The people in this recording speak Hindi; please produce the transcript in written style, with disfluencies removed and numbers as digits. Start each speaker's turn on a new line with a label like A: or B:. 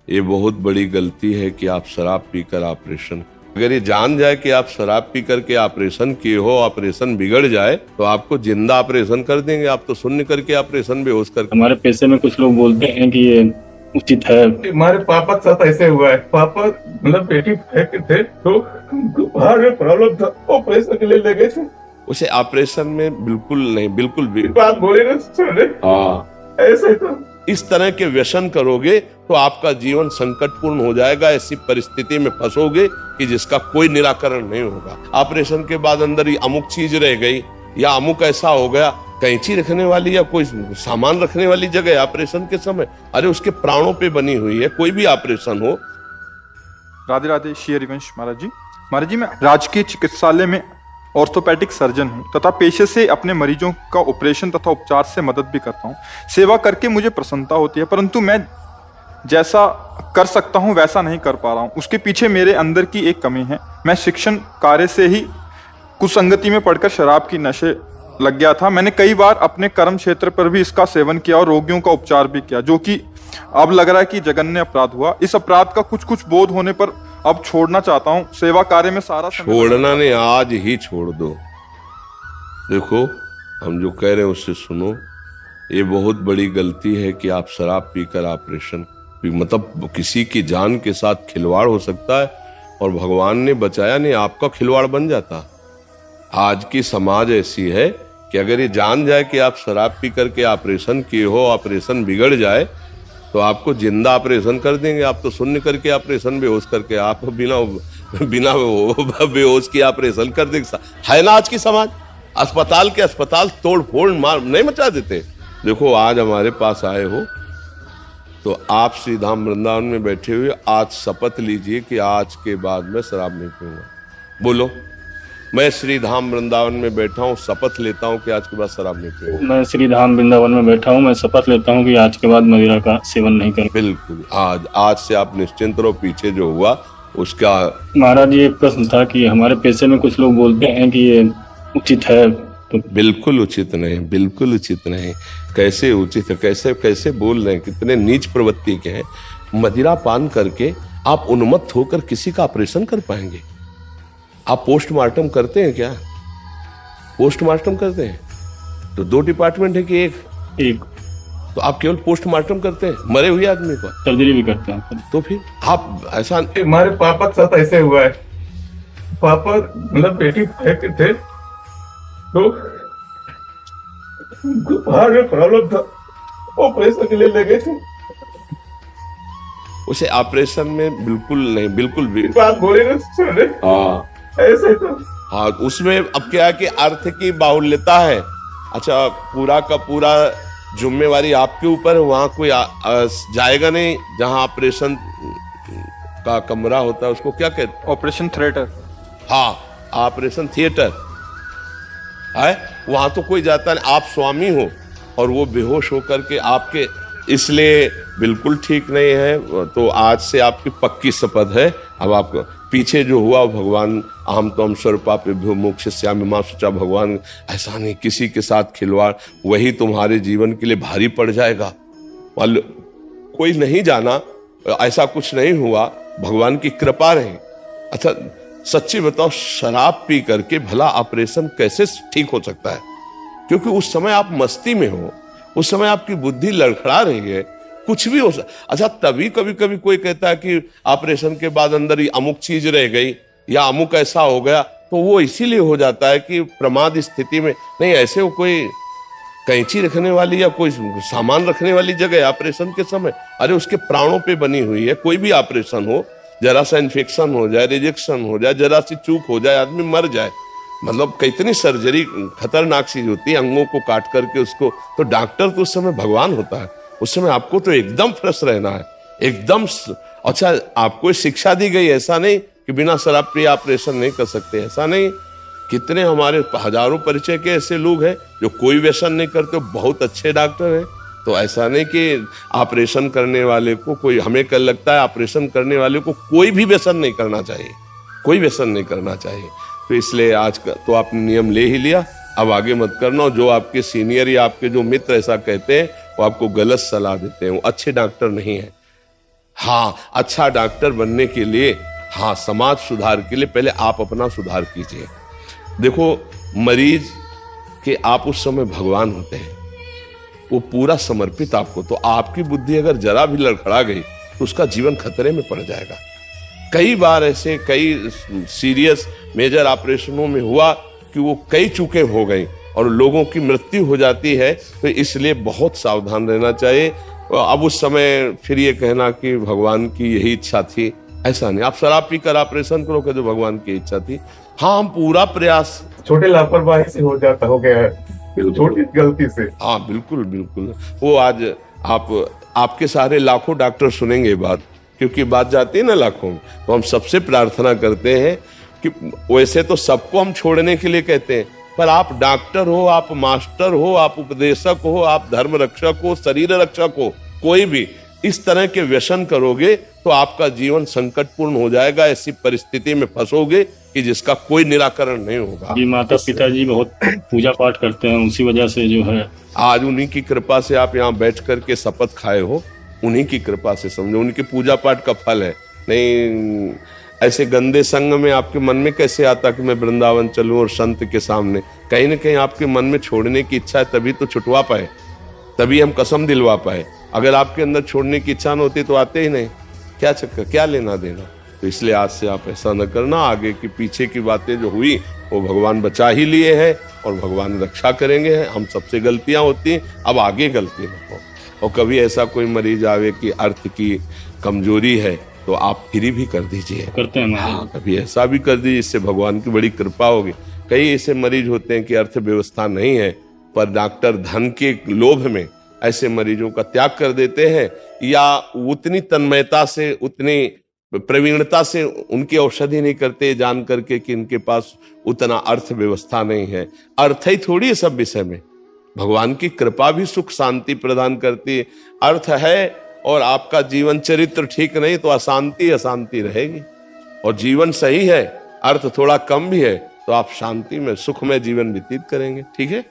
A: ये बहुत बड़ी गलती है कि आप शराब पीकर ऑपरेशन, अगर ये जान जाए कि आप शराब पी करके ऑपरेशन किए हो, ऑपरेशन बिगड़ जाए तो आपको जिंदा ऑपरेशन कर देंगे। आप तो शून्य करके ऑपरेशन बेहोश करके।
B: हमारे पैसे में कुछ लोग बोलते हैं कि ये उचित है।
C: हमारे पापा के साथ ऐसे हुआ है। पापा मतलब बेटी फेंके थे तो बाहर में प्रॉब्लम था, ऑपरेशन के लिए ले गए थे।
A: उसे ऑपरेशन में बिल्कुल नहीं, बिल्कुल भी
C: बात बोले ना सुने।
A: हाँ,
C: ऐसे तो
A: इस तरह के व्यसन करोगे तो आपका जीवन संकटपूर्ण हो जाएगा। ऐसी परिस्थिति में फंसोगे कि जिसका कोई निराकरण नहीं होगा। ऑपरेशन के बाद अंदर ही अमुक चीज रह गई या अमुक ऐसा हो गया, कैंची रखने वाली या कोई सामान रखने वाली जगह ऑपरेशन के समय, अरे उसके प्राणों पे बनी हुई है। कोई भी ऑपरेशन हो।
D: राधे राधे। श्री हरिवंश महाराज जी। महाराज जी, मैं राजकीय चिकित्सालय में ऑर्थोपेडिक सर्जन हूँ तथा पेशे से अपने मरीजों का ऑपरेशन तथा उपचार से मदद भी करता हूँ। सेवा करके मुझे प्रसन्नता होती है, परंतु मैं जैसा कर सकता हूँ वैसा नहीं कर पा रहा हूँ। उसके पीछे मेरे अंदर की एक कमी है। मैं शिक्षण कार्य से ही कुसंगति में पड़कर शराब की नशे लग गया था। मैंने कई बार अपने कर्म क्षेत्र पर भी इसका सेवन किया और रोगियों का उपचार भी किया, जो कि अब लग रहा है कि जघन्य अपराध हुआ। इस अपराध का कुछ कुछ बोध होने पर अब छोड़ना चाहता हूँ। सेवा कार्य में सारा
A: छोड़ना नहीं, आज ही छोड़ दो। देखो, हम जो कह रहे हैं उससे सुनो। ये बहुत बड़ी गलती है कि आप शराब पीकर ऑपरेशन, मतलब किसी की जान के साथ खिलवाड़ हो सकता है और भगवान ने बचाया नहीं, आपका खिलवाड़ बन जाता। आज की समाज ऐसी है कि अगर ये जान जाए कि आप शराब पी करके ऑपरेशन किए हो, ऑपरेशन बिगड़ जाए तो आपको जिंदा ऑपरेशन कर देंगे। आप तो शून्य करके ऑपरेशन बेहोश करके, आप बिना बेहोश की ऑपरेशन कर देंगे। है ना आज की समाज, अस्पताल के अस्पताल तोड़ फोड़ मार नहीं मचा देते। देखो, आज हमारे पास आए हो तो आप श्री धाम वृंदावन में बैठे हुए आज शपथ लीजिए कि आज के बाद मैं शराब नहीं पीऊंगा। बोलो, मैं श्री धाम वृंदावन में बैठा हूँ, शपथ लेता हूँ कि आज के बाद शराब नहीं पीऊंगा।
B: मैं श्री धाम वृंदावन में बैठा हूँ, मैं शपथ लेता हूँ कि आज के बाद मदिरा का सेवन नहीं करूँ।
A: बिल्कुल, आज से आप निश्चिंत रहो। पीछे जो हुआ उसका।
B: महाराज, ये एक प्रश्न था कि हमारे पैसे में कुछ लोग बोलते हैं कि ये उचित है, तो
A: बिल्कुल उचित नहीं, बिल्कुल उचित नहीं। कैसे उचित है? कैसे कैसे बोल रहे हैं? कितने नीच प्रवृत्ति के हैं। मदिरा पान करके आप उन्मत्त होकर किसी का ऑपरेशन कर पाएंगे? आप पोस्टमार्टम करते हैं क्या? पोस्टमार्टम करते हैं तो 2 डिपार्टमेंट है कि एक? तो आप केवल पोस्टमार्टम करते हैं मरे हुए आदमी का?
B: सर्जरी भी करते हैं।
A: तो फिर आप ऐसा।
C: हमारे पापा के साथ ऐसे हुआ है। पापा मतलब बेटी फेंके थे तो बाहर में प्रॉब्लम था, ऑपरेशन के लिए ले गए थे।
A: उसे ऑपरेशन में बिल्कुल नहीं, बिल्कुल भी
C: बात बोले ना सुने।
A: हाँ,
C: ऐसे तो
A: हाँ, उसमें अब क्या है कि अर्थ की बाहुल्यता है। अच्छा, पूरा का पूरा जिम्मेवारी आपके ऊपर है। वहां कोई जाएगा नहीं जहां ऑपरेशन का कमरा होता है, उसको क्या कहते हैं?
D: Operation theatre.
A: हाँ, ऑपरेशन थिएटर है, वहां तो कोई जाता नहीं। आप स्वामी हो और वो बेहोश होकर के आपके, इसलिए बिल्कुल ठीक नहीं है। तो आज से आपकी पक्की शपथ है। अब आपको पीछे जो हुआ, भगवान अहम त्वं स्वरूपाभ्यो मोक्षयिष्यामि मां शुचा, भगवान ऐसा नहीं, किसी के साथ खिलवाड़ वही तुम्हारे जीवन के लिए भारी पड़ जाएगा। कोई नहीं जाना, ऐसा कुछ नहीं हुआ, भगवान की कृपा रही। अच्छा, सच्ची बताओ, शराब पी करके भला ऑपरेशन कैसे ठीक हो सकता है? क्योंकि उस समय आप मस्ती में हो, उस समय आपकी बुद्धि लड़खड़ा रही है, कुछ भी हो सकता। अच्छा, तभी कभी कभी कोई कहता है कि ऑपरेशन के बाद अंदर ही अमुक चीज रह गई या अमुक ऐसा हो गया, तो वो इसीलिए हो जाता है कि प्रमाद स्थिति में नहीं। ऐसे वो कोई कैंची रखने वाली या कोई सामान रखने वाली जगह ऑपरेशन के समय, अरे उसके प्राणों पे बनी हुई है। कोई भी ऑपरेशन हो, जरा सा इन्फेक्शन हो जाए, रिजेक्शन हो जाए, जरा सी चूक हो जाए, आदमी मर जाए। मतलब कितनी सर्जरी खतरनाक चीज होती है, अंगों को काट करके उसको। तो डॉक्टर तो उस समय भगवान होता है। उस समय आपको तो एकदम फ्रेश रहना है, एकदम। अच्छा, आपको शिक्षा दी गई, ऐसा नहीं कि बिना शराब पिए ऑपरेशन नहीं कर सकते, ऐसा नहीं। कितने हमारे हजारों परिचय के ऐसे लोग हैं जो कोई व्यसन नहीं करते, बहुत अच्छे डॉक्टर हैं। तो ऐसा नहीं कि ऑपरेशन करने वाले को कोई, हमें कल लगता है ऑपरेशन करने वाले को कोई भी व्यसन नहीं करना चाहिए, कोई व्यसन नहीं करना चाहिए। तो इसलिए आज का तो आपने नियम ले ही लिया, अब आगे मत करना। जो आपके सीनियर या आपके जो मित्र ऐसा कहते हैं वो आपको गलत सलाह देते हैं, वो अच्छे डॉक्टर नहीं है। हाँ, अच्छा डॉक्टर बनने के लिए, हाँ, समाज सुधार के लिए पहले आप अपना सुधार कीजिए। देखो, मरीज के आप उस समय भगवान होते हैं, वो पूरा समर्पित आपको, तो आपकी बुद्धि अगर जरा भी लड़खड़ा गई तो उसका जीवन खतरे में पड़ जाएगा। कई बार ऐसे कई सीरियस मेजर ऑपरेशनों में हुआ कि वो कई चूकें हो गई और लोगों की मृत्यु हो जाती है, तो इसलिए बहुत सावधान रहना चाहिए। अब उस समय फिर ये कहना कि भगवान की यही इच्छा थी, ऐसा नहीं। आप शराब पीकर ऑपरेशन करो कि जो भगवान की इच्छा थी। हाँ, हम पूरा प्रयास,
C: छोटे लापरवाही से हो गया है, छोटी गलती से।
A: हाँ, बिल्कुल बिल्कुल। वो आज आपके सारे लाखों डॉक्टर सुनेंगे बात, क्योंकि बात जाती है ना लाखों में। तो हम सबसे प्रार्थना करते हैं कि वैसे तो सबको हम छोड़ने के लिए कहते हैं, पर आप डॉक्टर हो, आप मास्टर हो, आप उपदेशक हो, आप धर्म रक्षक हो, शरीर रक्षक हो, कोई भी इस तरह के व्यसन करोगे तो आपका जीवन संकटपूर्ण हो जाएगा। ऐसी परिस्थिति में फंसोगे कि जिसका कोई निराकरण नहीं होगा।
B: जी, माता पिताजी बहुत पूजा पाठ करते हैं, उसी वजह से जो है
A: आज उन्हीं की कृपा से आप यहाँ बैठ करके शपथ खाए हो, उन्हीं की कृपा से समझो, उनके पूजा पाठ का फल है। नहीं, ऐसे गंदे संग में आपके मन में कैसे आता कि मैं वृंदावन चलूं और संत के सामने? कहीं ना कहीं आपके मन में छोड़ने की इच्छा है, तभी तो छुटवा पाए, तभी हम कसम दिलवा पाए। अगर आपके अंदर छोड़ने की इच्छा न होती तो आते ही नहीं। क्या चक्कर, क्या लेना देना? तो इसलिए आज से आप ऐसा न करना। आगे की पीछे की बातें जो हुई वो भगवान बचा ही लिए हैं और भगवान रक्षा करेंगे। हम सबसे गलतियां होती हैं, अब आगे गलती न हो। और कभी ऐसा कोई मरीज आवे कि अर्थ की कमजोरी है तो आप फ्री भी कर दीजिए,
B: करते हैं।
A: हाँ, कभी ऐसा भी कर दीजिए, इससे भगवान की बड़ी कृपा होगी। कई ऐसे मरीज होते हैं कि अर्थव्यवस्था नहीं है, पर डॉक्टर धन के लोभ में ऐसे मरीजों का त्याग कर देते हैं, या उतनी तन्मयता से, उतनी प्रवीणता से उनकी औषधि नहीं करते, जान करके कि इनके पास उतना अर्थव्यवस्था नहीं है। अर्थ ही थोड़ी है सब विषय में, भगवान की कृपा भी सुख शांति प्रदान करती है। अर्थ है और आपका जीवन चरित्र ठीक नहीं तो अशांति रहेगी। और जीवन सही है, अर्थ थोड़ा कम भी है, तो आप शांति में सुख में जीवन व्यतीत करेंगे। ठीक है।